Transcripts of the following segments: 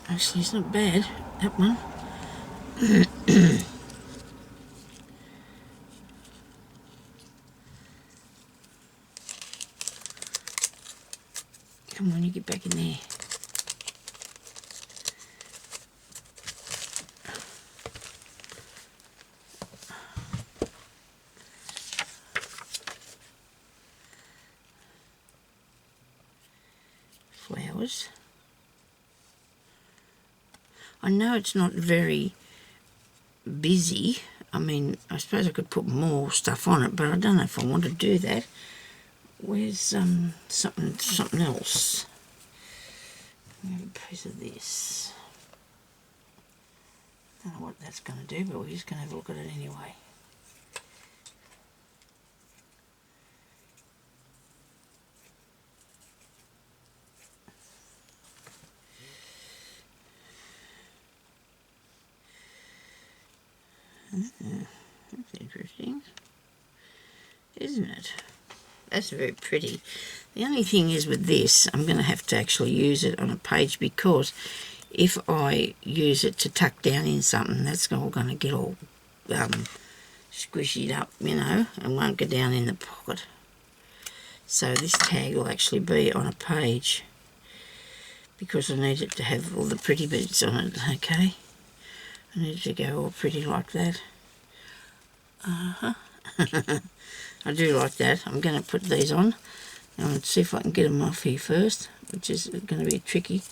Actually, it's not bad, that one. Come on, you get back in there. Flowers. I know it's not very busy. I mean, I suppose I could put more stuff on it, but I don't know if I want to do that. Where's something else? I have a piece of this. I don't know what that's going to do, but we're just going to have a look at it anyway. That's interesting, isn't it? That's very pretty. The only thing is with this, I'm going to have to actually use it on a page, because if I use it to tuck down in something, that's all going to get all squishied up, you know, and won't go down in the pocket. So this tag will actually be on a page, because I need it to have all the pretty bits on it, okay? I need it to go all pretty like that. I do like that. I'm going to put these on. And let's see if I can get them off here first, which is going to be tricky.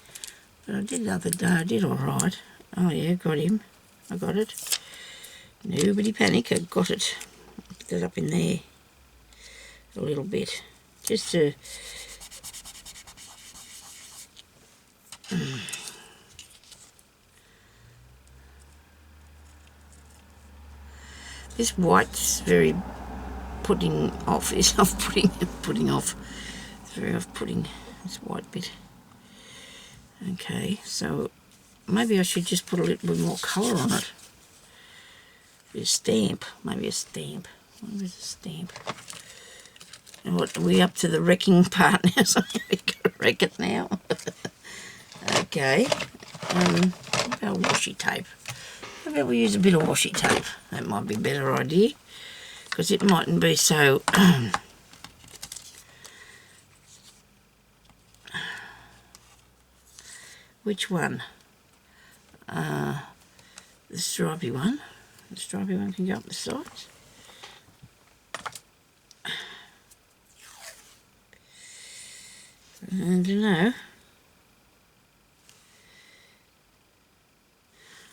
But I did the other day. I did all right. Oh, yeah, got him. I got it. Nobody panic. I got it. Put that up in there a little bit. Just to... This white's very putting off. It's putting off. It's very off-putting, this white bit. Okay, so maybe I should just put a little bit more colour on it. A stamp, maybe a stamp. Where's a stamp? And what, are we up to the wrecking part now? So we got to wreck it now. Okay. What about washi tape? How about we use a bit of washi tape? That might be a better idea, because it mightn't be so... Which one? The stripy one. The stripy one can go up the sides. I don't know.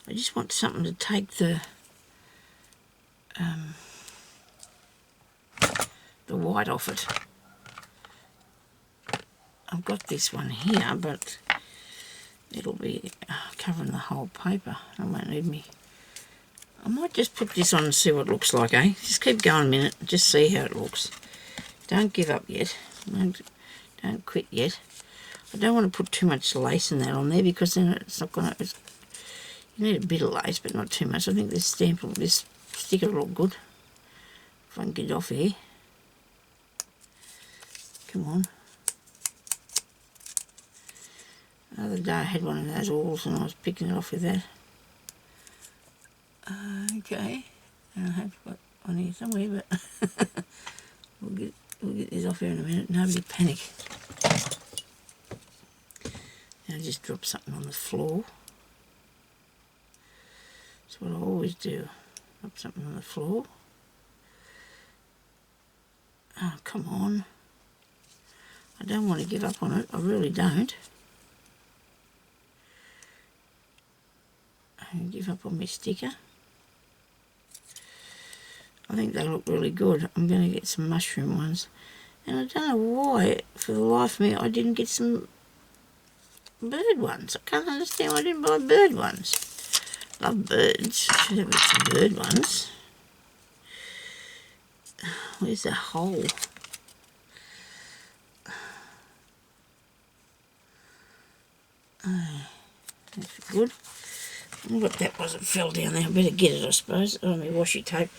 I just want something to take the white off it. I've got this one here, but it'll be covering the whole paper. I won't need me. I might just put this on and see what it looks like, eh? Just keep going a minute, just see how it looks. Don't give up yet. Don't quit yet. I don't want to put too much lace in that on there, because then it's not going to... You need a bit of lace, but not too much. I think this sticker will look good. If I can get it off here. Come on. The other day I had one of those awls and I was picking it off with that. Okay. I have got one here somewhere, but we'll get this off here in a minute. Nobody panic. Now just drop something on the floor. That's what I always do. Drop something on the floor. Oh, come on. I don't want to give up on it. I really don't. I give up on my sticker. I think they look really good. I'm going to get some mushroom ones. And I don't know why, for the life of me, I didn't get some bird ones. I can't understand why I didn't buy bird ones. Love birds. Should have some bird ones. Where's the hole? Oh, that's good. What that was, it fell down there. I better get it, I suppose. Oh, my washi tape.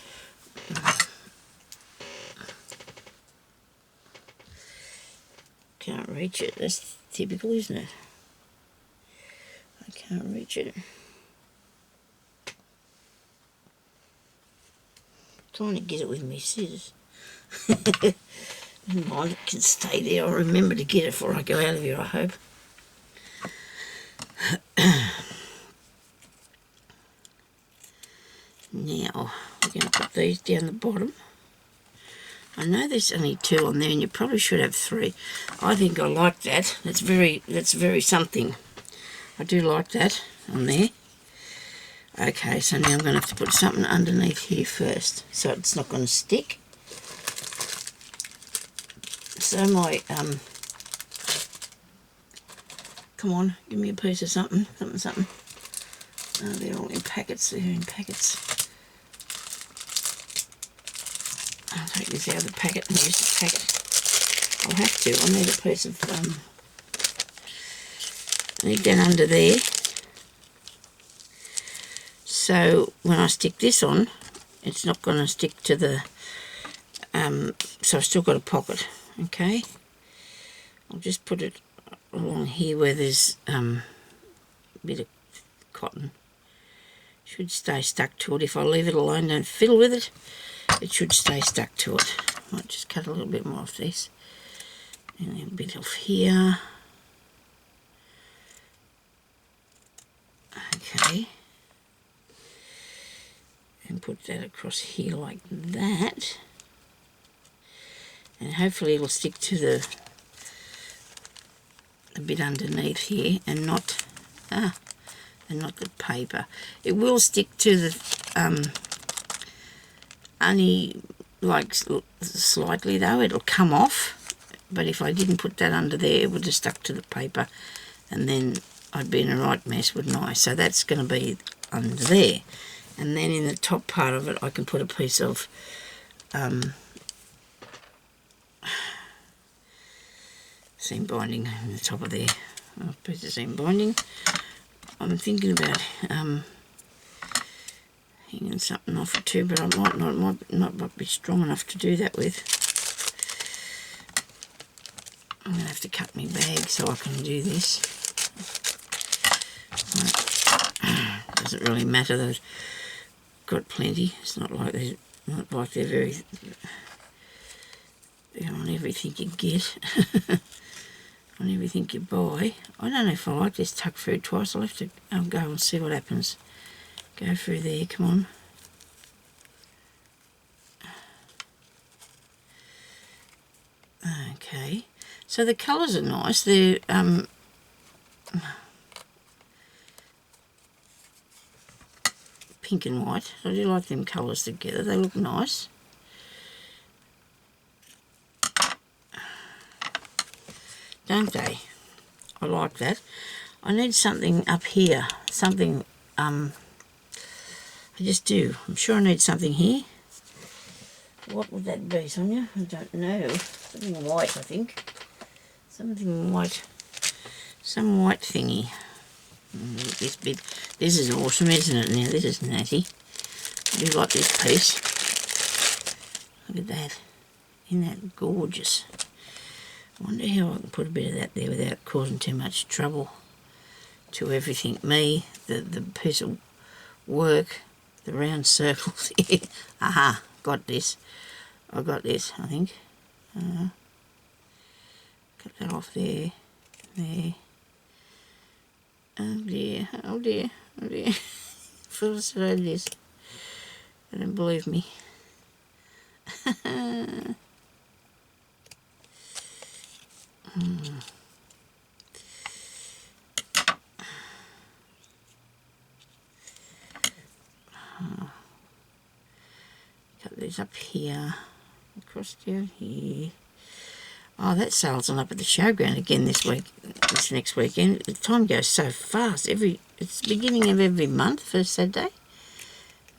Can't reach it. That's typical, isn't it? can't reach it. Trying to get it with me scissors. Never mind, it can stay there. I'll remember to get it before I go out of here, I hope. Now, we're going to put these down the bottom. I know there's only 2 on there, and you probably should have 3. I think I like that. That's very something. I do like that on there. Okay, so now I'm going to have to put something underneath here first, so it's not going to stick. So my, come on, give me a piece of something. Oh, they're all in packets, I'll take this out of the packet and use the packet. I'll have to. I need a piece of, I need that under there. So when I stick this on, it's not going to stick to the, so I've still got a pocket, okay? I'll just put it along here where there's a bit of cotton. Should stay stuck to it. If I leave it alone, don't fiddle with it, it should stay stuck to it. Might just cut a little bit more off this. And then a bit off here. Okay. And put that across here like that. And hopefully it'll stick to the bit underneath here and not the paper. It will stick to the only like slightly though. It'll come off, but if I didn't put that under there, it would have stuck to the paper, and then I'd be in a right mess, wouldn't I? So that's going to be under there, and then in the top part of it, I can put a piece of seam binding in the top of there. A piece of seam binding. I'm thinking about hanging something off it too, but I might not be strong enough to do that with. I'm going to have to cut my bag so I can do this. Right. Doesn't really matter that I've got plenty. It's not like they're very... They're on everything you get. On everything you buy. I don't know if I like this tuck through twice. I'll have to go and see what happens. Go through there, come on. Okay, so the colours are nice. They're pink and white. I do like them colours together. They look nice. Don't they? I like that. I need something up here. Something, I just do. I'm sure I need something here. What would that be, Sonia? I don't know. Something white, I think. Something white. Some white thingy. This bit. This is awesome, isn't it? Now, this is natty. I do like this piece. Look at that. Isn't that gorgeous? I wonder how I can put a bit of that there without causing too much trouble to everything. Me, the piece of work, the round circles. Aha, got this. I got this, I think. Cut that off there. There. Oh dear, oh dear, oh dear. Full of this. They don't believe me. Cut these up here, across down here. Oh, that sale's on up at the showground again this next weekend. The time goes so fast. It's the beginning of every month, first Saturday.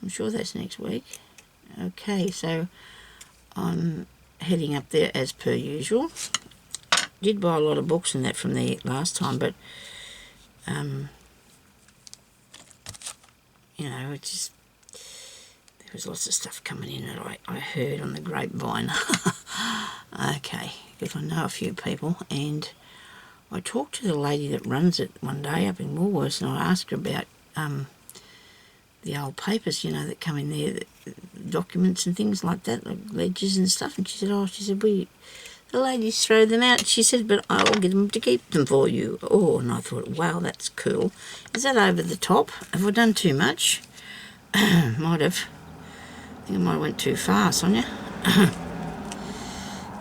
I'm sure that's next week. Okay, so I'm heading up there as per usual. Did buy a lot of books and that from there last time, but you know, it's just there was lots of stuff coming in that I heard on the grapevine. Okay, because I know a few people, and I talked to the lady that runs it one day up in Woolworths, and I asked her about the old papers, you know, that come in there, documents and things like that, like ledgers and stuff. And she said, the ladies throw them out. She said, but I'll get them to keep them for you. Oh, and I thought, wow, that's cool. Is that over the top? Have I done too much? Might have. I think I might have went too far, Sonia.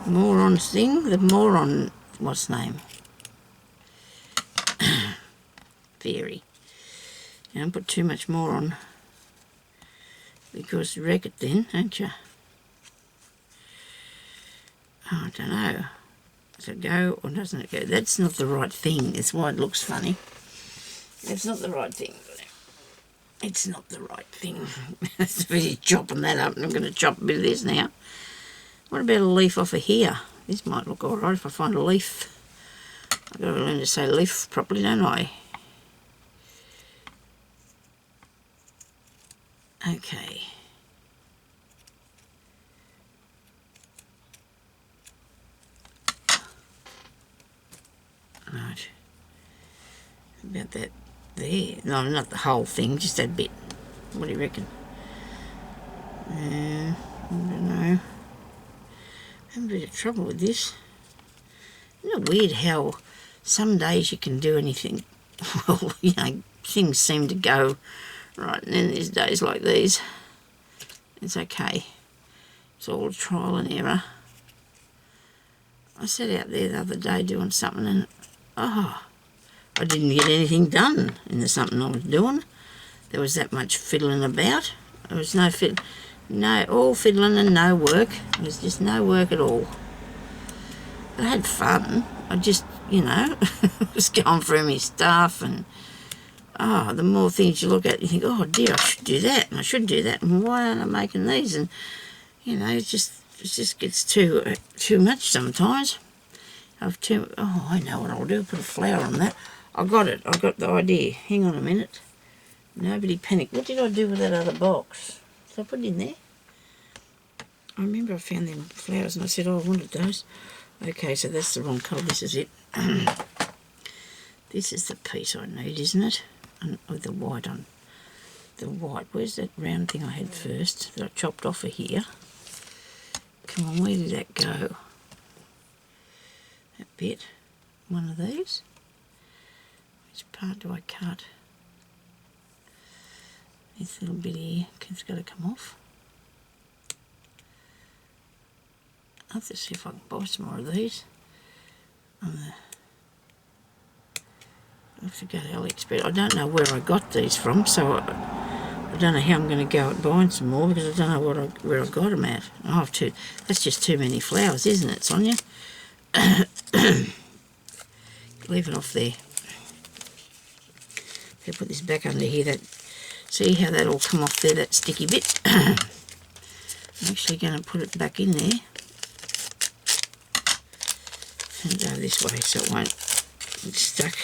Moron's thing. The moron, what's name? Fairy. You don't put too much more on, because you wreck it then, don't you? Oh, I don't know. Does it go or doesn't it go? That's not the right thing. That's why it looks funny. That's not the right thing. It's not the right thing. It's busy chopping that up, and I'm going to chop a bit of this now. What about a leaf off of here? This might look all right if I find a leaf. I've got to learn to say leaf properly, don't I? Okay. Right. About that there. No, not the whole thing, just that bit. What do you reckon? I don't know. I'm having a bit of trouble with this. Isn't it weird how some days you can do anything? Well, you know, things seem to go right, and then there's days like these. It's okay. It's all trial and error. I sat out there the other day doing something, and I didn't get anything done in the something I was doing. There was that much fiddling about. There was all fiddling and no work. It was just no work at all. But I had fun. I just, you know, was going through my stuff, and the more things you look at, you think, oh dear, I should do that, and I should do that, and why aren't I making these? And, you know, it just gets too much sometimes. I know what I'll do. Put a flower on that. I got it. I got the idea. Hang on a minute. Nobody panic. What did I do with that other box? Did I put it in there? I remember I found them flowers, and I said, I wanted those. Okay, so that's the wrong colour. This is it. This is the piece I need, isn't it? With the white on. The white. Where's that round thing I had first that I chopped off of here? Come on, where did that go? That bit. One of these. Which part do I cut? This little bit here. It's got to come off. I'll have to see if I can buy some more of these. I have to go to AliExpress. I don't know where I got these from, so I don't know how I'm going to go at buying some more, because I don't know where I got them at. That's just too many flowers, isn't it, Sonia? Leave it off there. If I put this back under here, see how that'll come off there, that sticky bit? I'm actually going to put it back in there and go this way so it won't get stuck.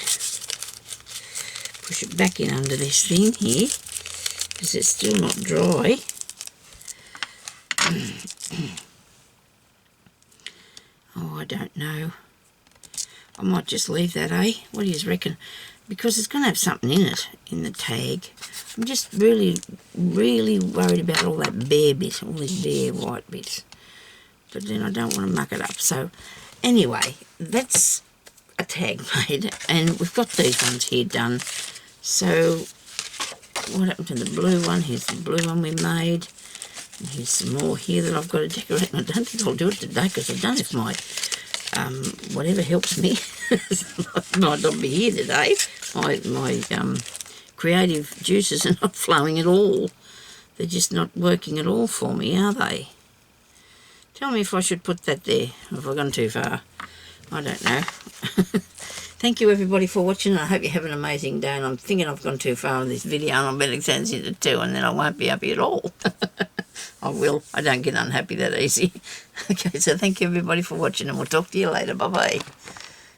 Push it back in under this thing here, because it's still not dry. I don't know. I might just leave that, eh? What do you reckon? Because it's going to have something in it, in the tag. I'm just really, really worried about all that bare bit, all these bare white bits. But then I don't want to muck it up. So, anyway, that's a tag made, and we've got these ones here done. So, what happened to the blue one? Here's the blue one we made. And here's some more here that I've got to decorate. And I don't think I'll do it today, because I don't know if my whatever helps me might not be here today. My creative juices are not flowing at all. They're just not working at all for me, are they? Tell me if I should put that there, or if I've gone too far. I don't know. Thank you everybody for watching. I hope you have an amazing day, and I'm thinking I've gone too far in this video, and I better turn this into 2, and then I won't be happy at all. I will. I don't get unhappy that easy. Okay, so thank you everybody for watching, and we'll talk to you later. Bye-bye.